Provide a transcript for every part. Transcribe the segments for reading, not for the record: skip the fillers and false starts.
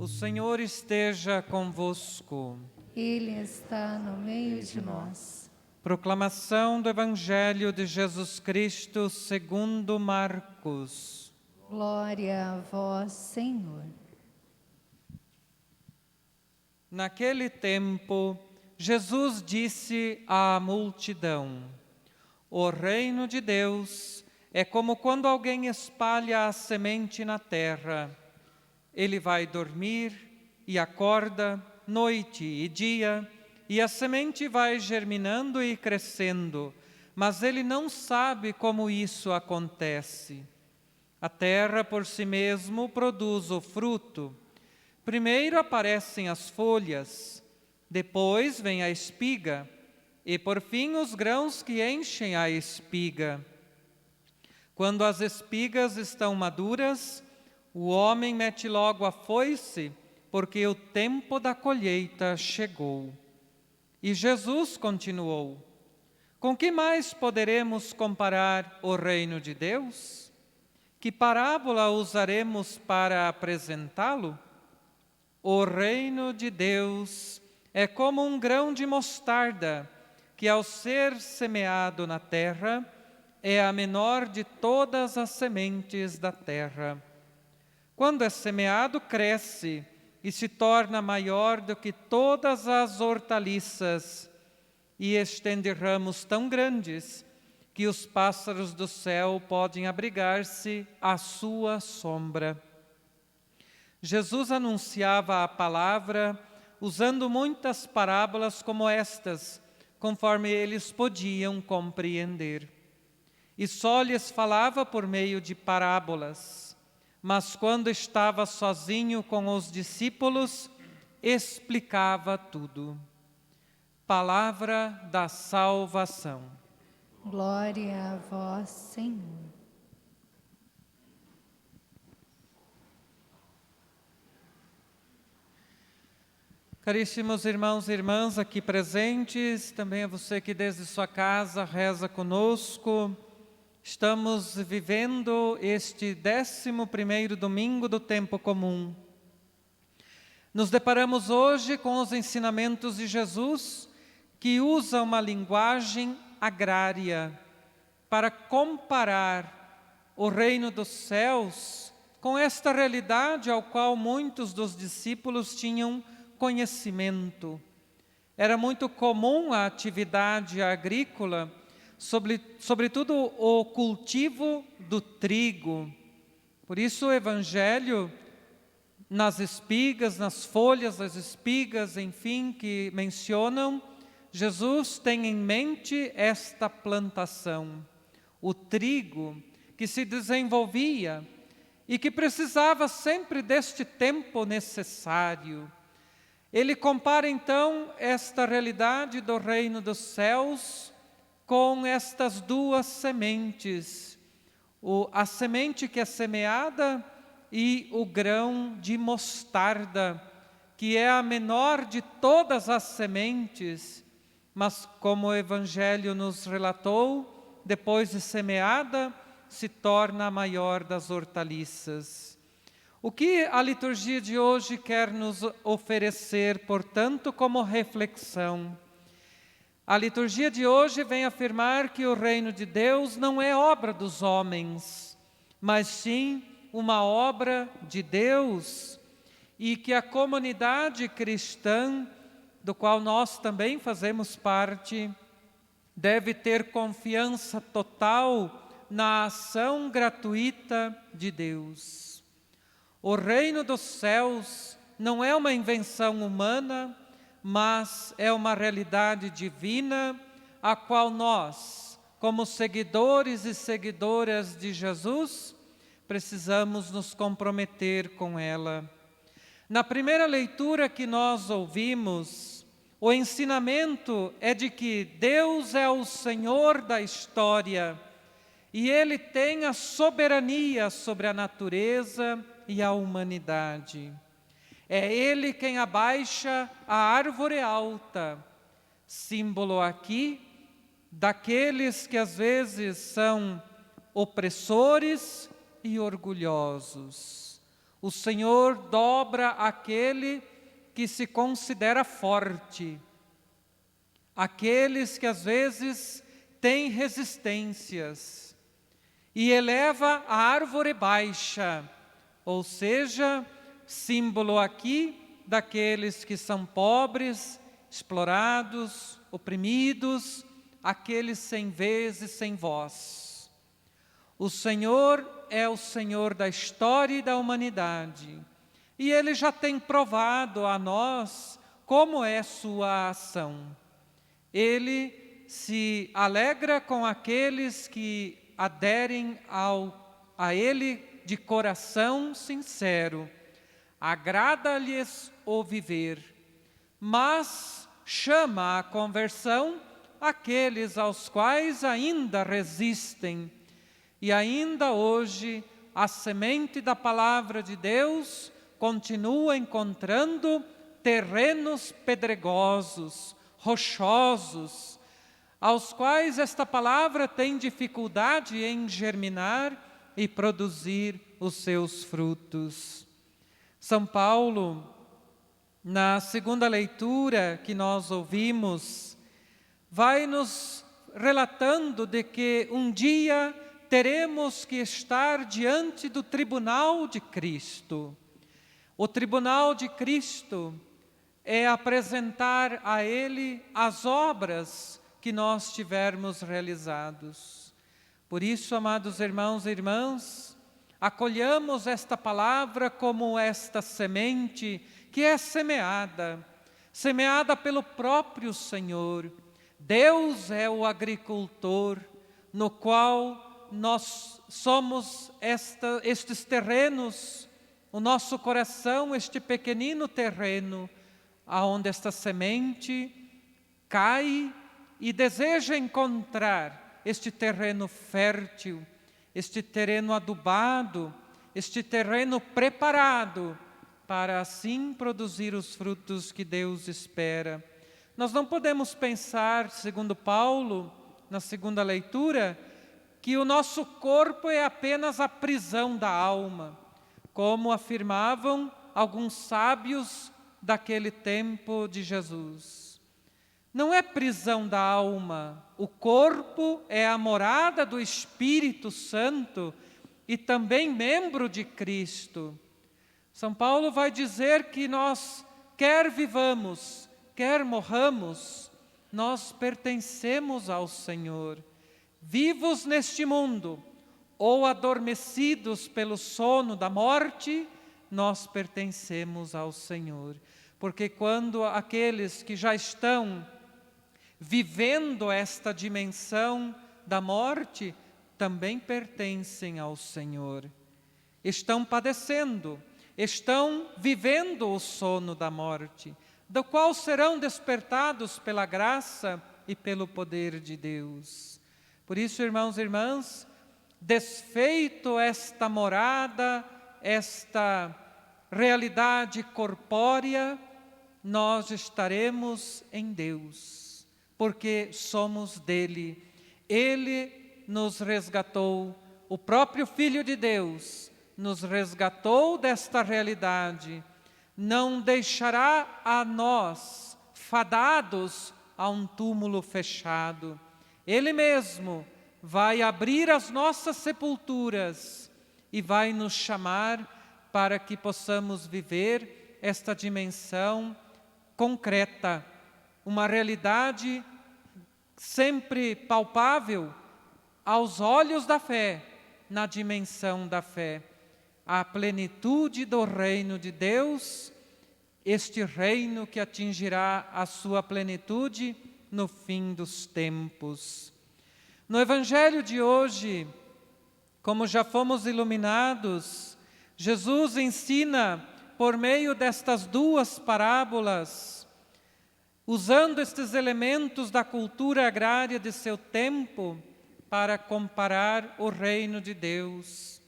O Senhor esteja convosco. Ele está no meio de nós. Proclamação do Evangelho de Jesus Cristo segundo Marcos. Glória a vós, Senhor. Naquele tempo, Jesus disse à multidão: O reino de Deus é como quando alguém espalha a semente na terra. Ele vai dormir e acorda noite e dia, e a semente vai germinando e crescendo, mas ele não sabe como isso acontece. A terra por si mesmo produz o fruto. Primeiro aparecem as folhas, depois vem a espiga, e por fim os grãos que enchem a espiga. Quando as espigas estão maduras, o homem mete logo a foice, porque o tempo da colheita chegou. E Jesus continuou: Com que mais poderemos comparar o reino de Deus? Que parábola usaremos para apresentá-lo? O reino de Deus é como um grão de mostarda, que ao ser semeado na terra, é a menor de todas as sementes da terra. Quando é semeado, cresce e se torna maior do que todas as hortaliças, e estende ramos tão grandes que os pássaros do céu podem abrigar-se à sua sombra. Jesus anunciava a palavra usando muitas parábolas como estas, conforme eles podiam compreender. E só lhes falava por meio de parábolas. Mas quando estava sozinho com os discípulos, explicava tudo. Palavra da salvação. Glória a vós, Senhor. Caríssimos irmãos e irmãs aqui presentes, também a você que desde sua casa reza conosco, estamos vivendo este 11º domingo do tempo comum. Nos deparamos hoje com os ensinamentos de Jesus, que usa uma linguagem agrária para comparar o reino dos céus com esta realidade ao qual muitos dos discípulos tinham conhecimento. Era muito comum a atividade agrícola, sobretudo o cultivo do trigo. Por isso o Evangelho, nas espigas, nas folhas das espigas, enfim, que mencionam, Jesus tem em mente esta plantação, o trigo que se desenvolvia e que precisava sempre deste tempo necessário. Ele compara então esta realidade do reino dos céus com estas duas sementes, a semente que é semeada e o grão de mostarda, que é a menor de todas as sementes, mas como o Evangelho nos relatou, depois de semeada, se torna a maior das hortaliças. O que a liturgia de hoje quer nos oferecer, portanto, como reflexão? A liturgia de hoje vem afirmar que o reino de Deus não é obra dos homens, mas sim uma obra de Deus, e que a comunidade cristã, do qual nós também fazemos parte, deve ter confiança total na ação gratuita de Deus. O reino dos céus não é uma invenção humana, mas é uma realidade divina, a qual nós, como seguidores e seguidoras de Jesus, precisamos nos comprometer com ela. Na primeira leitura que nós ouvimos, o ensinamento é de que Deus é o Senhor da história e Ele tem a soberania sobre a natureza e a humanidade. É Ele quem abaixa a árvore alta, símbolo aqui daqueles que às vezes são opressores e orgulhosos. O Senhor dobra aquele que se considera forte, aqueles que às vezes têm resistências, e eleva a árvore baixa, ou seja, símbolo aqui daqueles que são pobres, explorados, oprimidos, aqueles sem vez e sem voz. O Senhor é o Senhor da história e da humanidade, e Ele já tem provado a nós como é sua ação. Ele se alegra com aqueles que aderem a Ele de coração sincero. Agrada-lhes o viver, mas chama à conversão aqueles aos quais ainda resistem. E ainda hoje a semente da palavra de Deus continua encontrando terrenos pedregosos, rochosos, aos quais esta palavra tem dificuldade em germinar e produzir os seus frutos. São Paulo, na segunda leitura que nós ouvimos, vai nos relatando de que um dia teremos que estar diante do tribunal de Cristo. O tribunal de Cristo é apresentar a Ele as obras que nós tivermos realizados. Por isso, amados irmãos e irmãs, acolhamos esta palavra como esta semente que é semeada pelo próprio Senhor. Deus é o agricultor, no qual nós somos estes terrenos, o nosso coração, este pequenino terreno, aonde esta semente cai e deseja encontrar este terreno fértil, este terreno adubado, este terreno preparado para assim produzir os frutos que Deus espera. Nós não podemos pensar, segundo Paulo, na segunda leitura, que o nosso corpo é apenas a prisão da alma, como afirmavam alguns sábios daquele tempo de Jesus. Não é prisão da alma, o corpo é a morada do Espírito Santo e também membro de Cristo. São Paulo vai dizer que nós, quer vivamos, quer morramos, nós pertencemos ao Senhor. Vivos neste mundo ou adormecidos pelo sono da morte, nós pertencemos ao Senhor. Porque quando aqueles que já estão vivendo esta dimensão da morte, também pertencem ao Senhor. Estão padecendo, estão vivendo o sono da morte, do qual serão despertados pela graça e pelo poder de Deus. Por isso, irmãos e irmãs, desfeito esta morada, esta realidade corpórea, nós estaremos em Deus, porque somos dele. Ele nos resgatou, o próprio Filho de Deus nos resgatou desta realidade. Não deixará a nós fadados a um túmulo fechado. Ele mesmo vai abrir as nossas sepulturas e vai nos chamar para que possamos viver esta dimensão concreta, uma realidade sempre palpável aos olhos da fé, na dimensão da fé. A plenitude do reino de Deus, este reino que atingirá a sua plenitude no fim dos tempos. No Evangelho de hoje, como já fomos iluminados, Jesus ensina por meio destas duas parábolas, usando estes elementos da cultura agrária de seu tempo para comparar o reino de Deus.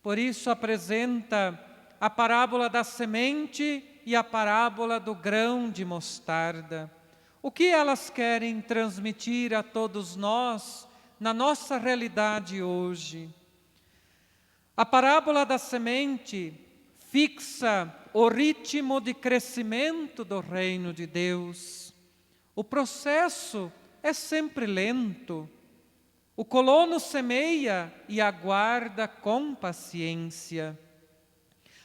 Por isso apresenta a parábola da semente e a parábola do grão de mostarda. O que elas querem transmitir a todos nós na nossa realidade hoje? A parábola da semente fixa o ritmo de crescimento do reino de Deus. O processo é sempre lento. O colono semeia e aguarda com paciência.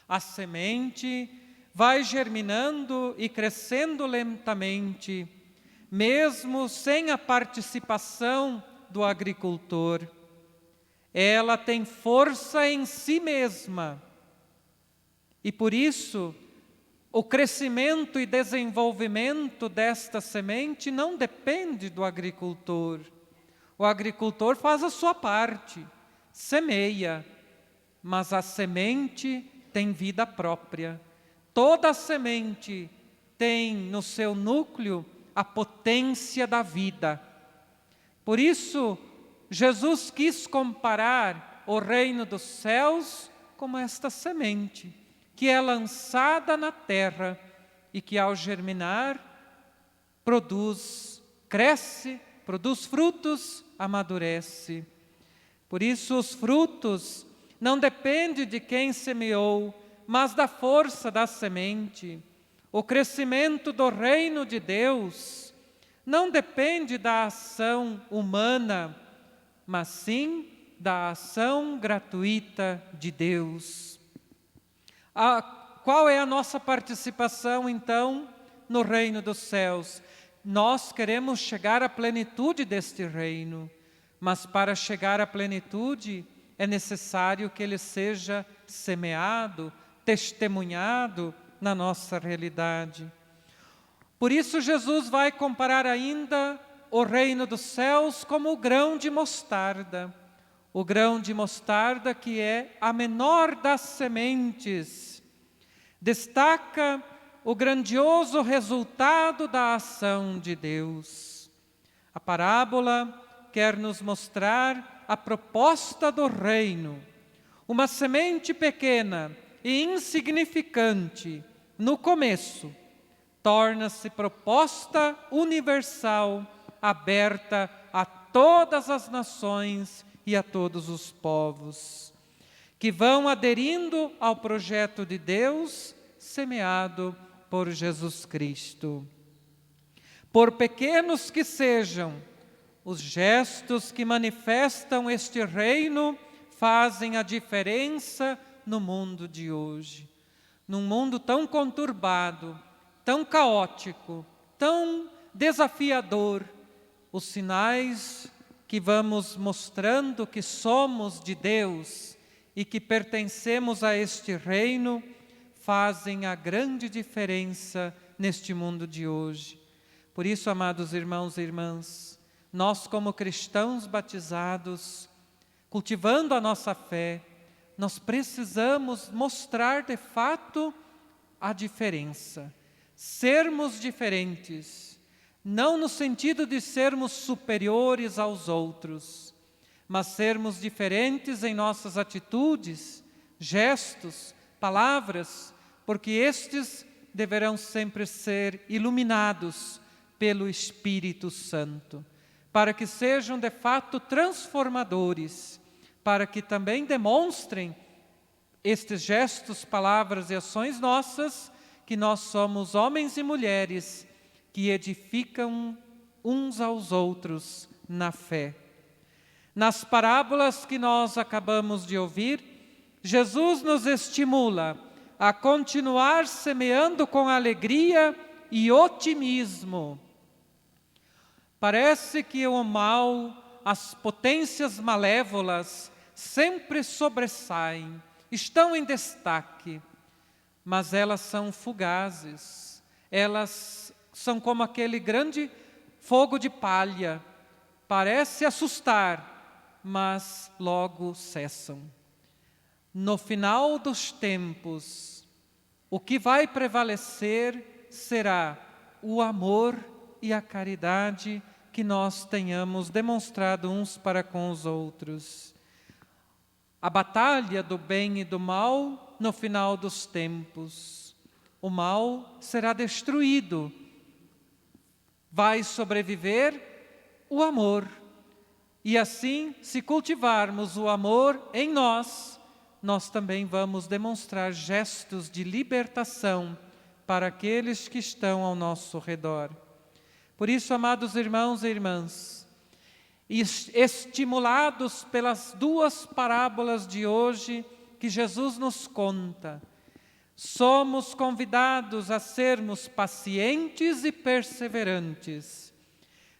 A semente vai germinando e crescendo lentamente, mesmo sem a participação do agricultor. Ela tem força em si mesma e, por isso, o crescimento e desenvolvimento desta semente não depende do agricultor. O agricultor faz a sua parte, semeia, mas a semente tem vida própria. Toda semente tem no seu núcleo a potência da vida. Por isso, Jesus quis comparar o reino dos céus como esta semente, que é lançada na terra e que, ao germinar, cresce, produz frutos, amadurece. Por isso, os frutos não dependem de quem semeou, mas da força da semente. O crescimento do reino de Deus não depende da ação humana, mas sim da ação gratuita de Deus. Qual é a nossa participação, então, no reino dos céus? Nós queremos chegar à plenitude deste reino, mas para chegar à plenitude é necessário que ele seja semeado, testemunhado na nossa realidade. Por isso, Jesus vai comparar ainda o reino dos céus como o grão de mostarda. O grão de mostarda, que é a menor das sementes, destaca o grandioso resultado da ação de Deus. A parábola quer nos mostrar a proposta do reino. Uma semente pequena e insignificante no começo torna-se proposta universal, aberta a todas as nações e a todos os povos, que vão aderindo ao projeto de Deus semeado por Jesus Cristo. Por pequenos que sejam, os gestos que manifestam este reino fazem a diferença no mundo de hoje. Num mundo tão conturbado, tão caótico, tão desafiador, os sinais que vamos mostrando que somos de Deus e que pertencemos a este reino fazem a grande diferença neste mundo de hoje. Por isso, amados irmãos e irmãs, nós como cristãos batizados, cultivando a nossa fé, nós precisamos mostrar de fato a diferença. Sermos diferentes, não no sentido de sermos superiores aos outros, mas sermos diferentes em nossas atitudes, gestos, palavras, porque estes deverão sempre ser iluminados pelo Espírito Santo, para que sejam de fato transformadores, para que também demonstrem estes gestos, palavras e ações nossas, que nós somos homens e mulheres que edificam uns aos outros na fé. Nas parábolas que nós acabamos de ouvir, Jesus nos estimula a continuar semeando com alegria e otimismo. Parece que o mal, as potências malévolas, sempre sobressaem, estão em destaque, mas elas são fugazes, elas são como aquele grande fogo de palha, parece assustar, mas logo cessam. No final dos tempos, o que vai prevalecer será o amor e a caridade que nós tenhamos demonstrado uns para com os outros. A batalha do bem e do mal no final dos tempos. O mal será destruído. Vai sobreviver o amor. E assim, se cultivarmos o amor em nós nós também vamos demonstrar gestos de libertação para aqueles que estão ao nosso redor. Por isso, amados irmãos e irmãs, estimulados pelas duas parábolas de hoje que Jesus nos conta, somos convidados a sermos pacientes e perseverantes,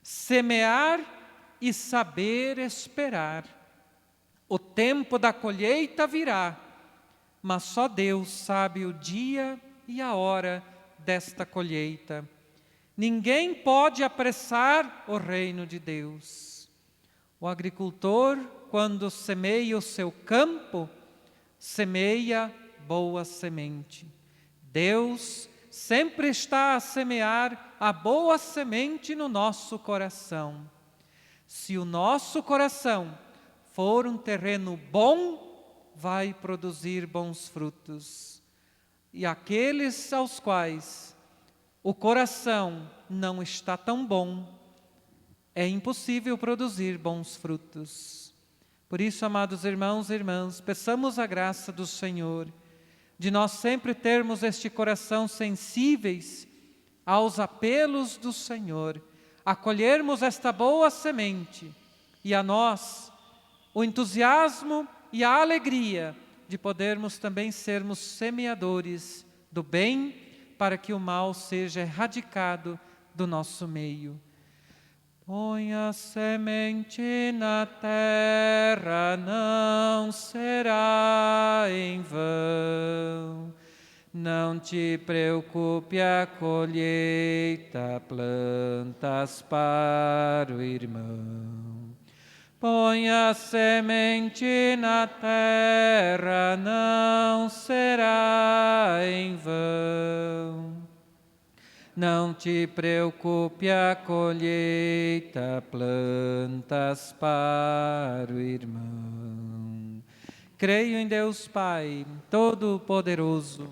semear e saber esperar. O tempo da colheita virá, mas só Deus sabe o dia e a hora desta colheita. Ninguém pode apressar o reino de Deus. O agricultor, quando semeia o seu campo, semeia boa semente. Deus sempre está a semear a boa semente no nosso coração. Se o nosso coração for um terreno bom, vai produzir bons frutos. E aqueles aos quais o coração não está tão bom, é impossível produzir bons frutos. Por isso, amados irmãos e irmãs, peçamos a graça do Senhor, de nós sempre termos este coração sensíveis aos apelos do Senhor, acolhermos esta boa semente e a nós o entusiasmo e a alegria de podermos também sermos semeadores do bem para que o mal seja erradicado do nosso meio. Põe a semente na terra, não será em vão. Não te preocupe a colheita, plantas para o irmão. Põe a semente na terra, não será em vão. Não te preocupe a colheita, plantas para o irmão. Creio em Deus Pai, Todo-Poderoso,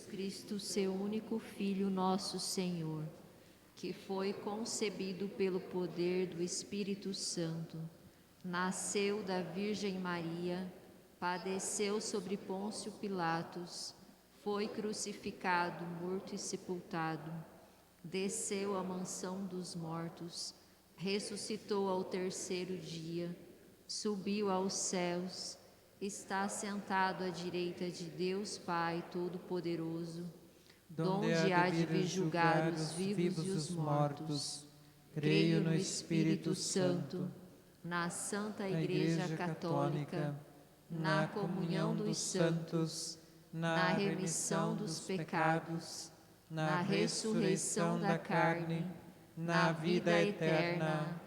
Cristo, seu único Filho, nosso Senhor, que foi concebido pelo poder do Espírito Santo, nasceu da Virgem Maria, padeceu sobre Pôncio Pilatos, foi crucificado, morto e sepultado, desceu à mansão dos mortos, ressuscitou ao terceiro dia, subiu aos céus, está sentado à direita de Deus Pai Todo-Poderoso, donde há de vir julgar os vivos e os mortos. Creio no Espírito Santo, na Santa Igreja Católica, na comunhão dos santos, na remissão dos pecados, na ressurreição da carne, na vida eterna.